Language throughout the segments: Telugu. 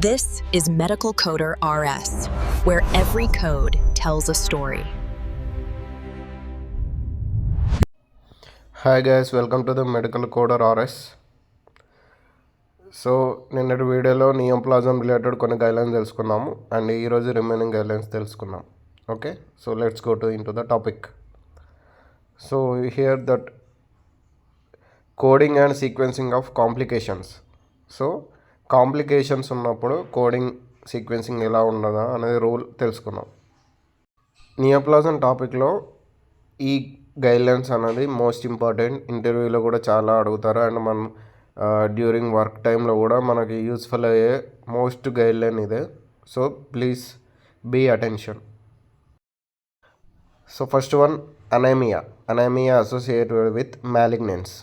This is Medical Coder RS, where every code tells a story. Hi guys, welcome to the Medical Coder RS. So నిన్నటి వీడియోలో నియోప్లాజం రిలేటెడ్ కొన్ని గైడ్లైన్స్ తెలుసుకున్నాము అండ్ ఈరోజు రిమైనింగ్ గైడ్లైన్స్ తెలుసుకున్నాం. Okay, so let's go in to the topic. So here that coding and sequencing of complications. So complications ఉన్నప్పుడు కోడింగ్ సీక్వెన్సింగ్ ఎలా ఉండదా అనేది రూల్ తెలుసుకున్నాం. నియోప్లాజం టాపిక్లో ఈ గైడ్లైన్స్ అనేది మోస్ట్ ఇంపార్టెంట్. ఇంటర్వ్యూలో కూడా చాలా అడుగుతారు అండ్ మనం డ్యూరింగ్ వర్క్ టైంలో కూడా మనకి యూస్ఫుల్ అయ్యే మోస్ట్ గైడ్లైన్ ఇదే. So please be attention. So first one, anaemia associated with malignance.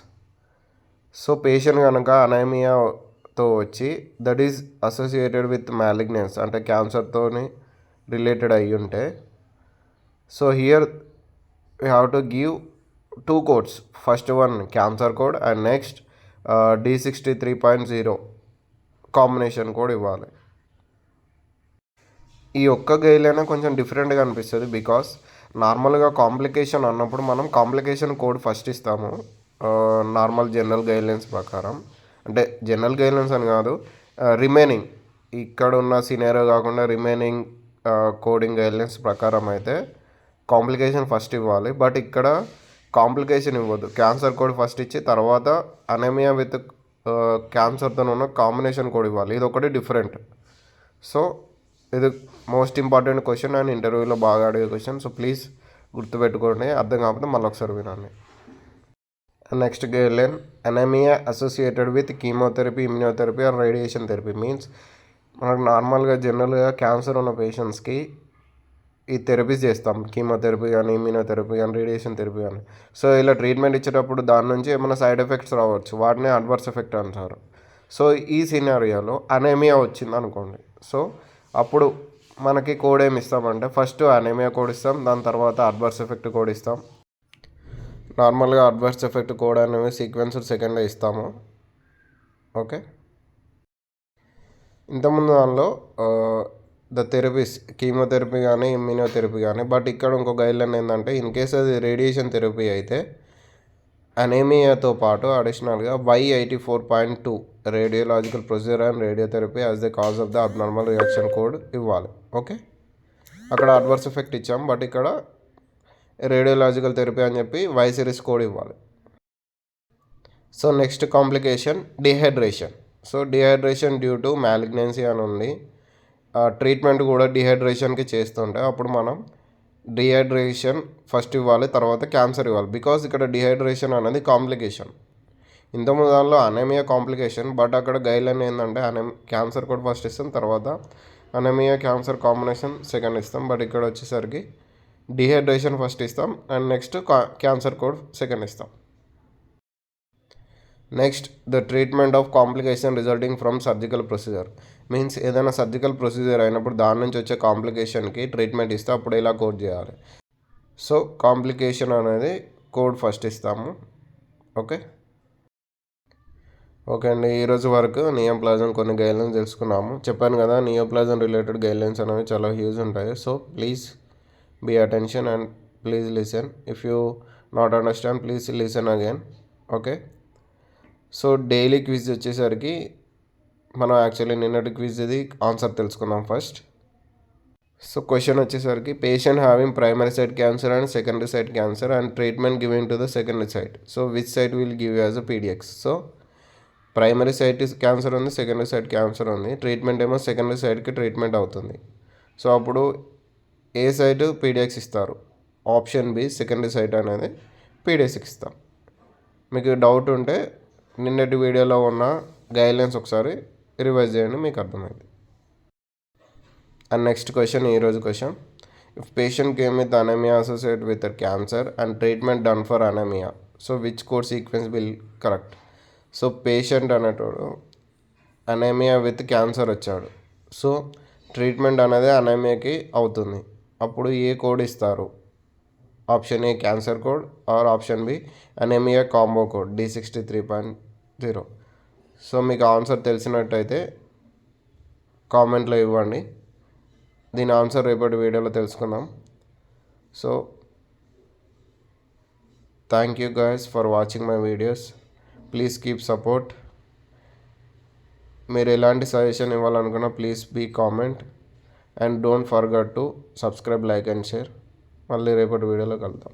So patient కనుక అనీమియాతో వచ్చి that is associated with malignance అంటే క్యాన్సర్తోని రిలేటెడ్ అయ్యి ఉంటే, so here we have to give two codes. First one cancer code and next D63.0 combination code ఇవ్వాలి. ఈ ఒక్క గైడ్లైన్ కొంచెం డిఫరెంట్గా అనిపిస్తుంది బికాస్ నార్మల్గా కాంప్లికేషన్ అన్నప్పుడు మనం కాంప్లికేషన్ కోడ్ ఫస్ట్ ఇస్తాము నార్మల్ జనరల్ గైడ్లైన్స్ ప్రకారం. అంటే జనరల్ గైడ్లైన్స్ అని కాదు, రిమైనింగ్ ఇక్కడ ఉన్న సినారియో కాకుండా రిమైనింగ్ కోడింగ్ గైడ్లైన్స్ ప్రకారం అయితే కాంప్లికేషన్ ఫస్ట్ ఇవ్వాలి. బట్ ఇక్కడ కాంప్లికేషన్ ఇవ్వద్దు, క్యాన్సర్ కోడ్ ఫస్ట్ ఇచ్చి తర్వాత అనీమియా విత్ క్యాన్సర్తో ఉన్న కాంబినేషన్ కోడ్ ఇవ్వాలి. ఇది ఒకటి డిఫరెంట్. సో ఇది మోస్ట్ ఇంపార్టెంట్ క్వశ్చన్ అండ్ ఇంటర్వ్యూలో బాగా అడిగే క్వశ్చన్. సో ప్లీజ్ గుర్తుపెట్టుకోండి, అర్థం కాకపోతే మళ్ళీ ఒకసారి వినండి. Next guideline, anaemia associated with chemotherapy, immunotherapy or radiation therapy. Means మనకు నార్మల్గా జనరల్గా క్యాన్సర్ ఉన్న పేషెంట్స్కి ఈ థెరపీస్ చేస్తాం, కీమోథెరపీ కానీ ఇమ్యూనోథెరపీ కానీ రేడియేషన్ థెరపీ కానీ. సో ఇలా ట్రీట్మెంట్ ఇచ్చేటప్పుడు దాని నుంచి ఏమైనా సైడ్ ఎఫెక్ట్స్ రావచ్చు, వాటిని అడ్వర్స్ ఎఫెక్ట్ అంటారు. సో ఈ సినారియోలో అనీమియా వచ్చింది అనుకోండి, సో అప్పుడు మనకి కోడ్ ఏమి ఇస్తామంటే ఫస్ట్ అనీమియా కోడ్ ఇస్తాం, దాని తర్వాత అడ్వర్స్ ఎఫెక్ట్ కోడ్ ఇస్తాం. నార్మల్గా అడ్వర్స్ ఎఫెక్ట్ కోడ్ అనేవి సీక్వెన్స్ సెకండ్లో ఇస్తాము. ఓకే, ఇంతకుముందు దానిలో ద థెరపీస్ కీమోథెరపీ కానీ ఇమ్యూనోథెరపీ కానీ. బట్ ఇక్కడ ఇంకో గైడ్లైన్ ఏంటంటే ఇన్ కేస్ అది రేడియేషన్ థెరపీ అయితే అనీమియాతో పాటు అడిషనల్గా Y84.2 radiological procedure and radiotherapy as the cause of the abnormal reaction code ఇవ్వాలి. ఓకే, అక్కడ అడ్వర్స్ ఎఫెక్ట్ ఇచ్చాం, బట్ ఇక్కడ రేడియోలాజికల్ థెరపీ అని చెప్పి Y సిరీస్ కోడ్ ఇవ్వాలి. So next complication dehydration. So dehydration due to malignancy అని ఉంది. ట్రీట్మెంట్ కూడా డిహైడ్రేషన్కి చేస్తుంటే అప్పుడు మనం డిహైడ్రేషన్ ఫస్ట్ ఇవ్వాలి, తర్వాత క్యాన్సర్ ఇవ్వాలి. బికాజ్ ఇక్కడ డిహైడ్రేషన్ అనేది కాంప్లికేషన్. ఇంతకుముందు దానిలో అనీమియా కాంప్లికేషన్, బట్ అక్కడ గైడ్లైన్ ఏంటంటే క్యాన్సర్ కూడా ఫస్ట్ ఇస్తాం, తర్వాత అనీమియా క్యాన్సర్ కాంబినేషన్ సెకండ్ ఇస్తాం. బట్ ఇక్కడ వచ్చేసరికి డిహైడ్రేషన్ ఫస్ట్ ఇస్తాం and next cancer code second ఇస్తాం. Next the treatment of complication resulting from surgical procedure. Means ఏదైనా సర్జికల్ ప్రొసీజర్ అయినప్పుడు దాని నుంచి వచ్చే కాంప్లికేషన్కి ట్రీట్మెంట్ ఇస్తే అప్పుడు ఇలా కోడ్ చేయాలి. సో కాంప్లికేషన్ అనేది కోడ్ ఫస్ట్ ఇస్తాము. ఓకే అండి, ఈరోజు వరకు నియోప్లాజం కొన్ని గైడ్లైన్స్ తెలుసుకున్నాము. చెప్పాను కదా నియోప్లాజం రిలేటెడ్ గైడ్లైన్స్ అనేవి చాలా హ్యూజ్ ఉంటాయి. So please be attention and please listen. If you not understand please listen again. Okay, so daily quiz వచ్చేసరికి మనం యాక్చువల్లీ నిన్నటి క్విజ్ ఇది ఆన్సర్ తెలుసుకుందాం ఫస్ట్. సో క్వశ్చన్ వచ్చేసరికి patient having primary site cancer and secondary site cancer and treatment giving to the secondary site. So which site will give as a PDX. So primary site cancer ఉంది, సెకండరీ సైట్ క్యాన్సర్ ఉంది, ట్రీట్మెంట్ ఏమో సెకండరీ సైట్కి ట్రీట్మెంట్ అవుతుంది. సో అప్పుడు ఏ సైట్ PDX ఇస్తారు? ఆప్షన్ బి సెకండరీ సైట్ అనేది PDX ఇస్తాం. మీకు డౌట్ ఉంటే నిన్నటి వీడియోలో ఉన్న గైడ్లైన్స్ ఒకసారి రివైజ్ చేయండి, మీకు అర్థమైంది. అండ్ నెక్స్ట్ క్వశ్చన్, ఈరోజు question, if patient came with anaemia associated with cancer and treatment done for anaemia, so which code sequence will correct? So patient అనేటోడు అనీమియా విత్ క్యాన్సర్ వచ్చాడు, సో ట్రీట్మెంట్ అనేది అనీమియాకి అవుతుంది, అప్పుడు ఏ కోడ్ ఇస్తారు? Option A cancer code or option B anaemia combo code D63.0. So మీకు ఆన్సర్ తెలిసినట్టయితే కామెంట్లో ఇవ్వండి. దీని ఆన్సర్ రేపటి వీడియోలో తెలుసుకుందాం. So thank you guys for watching my videos. Please keep support. మీరు ఎలాంటి సజెషన్ ఇవ్వాలనుకున్నా please be comment and don't forget to subscribe, like and share. మళ్ళీ రేపటి వీడియోలో కలుద్దాం.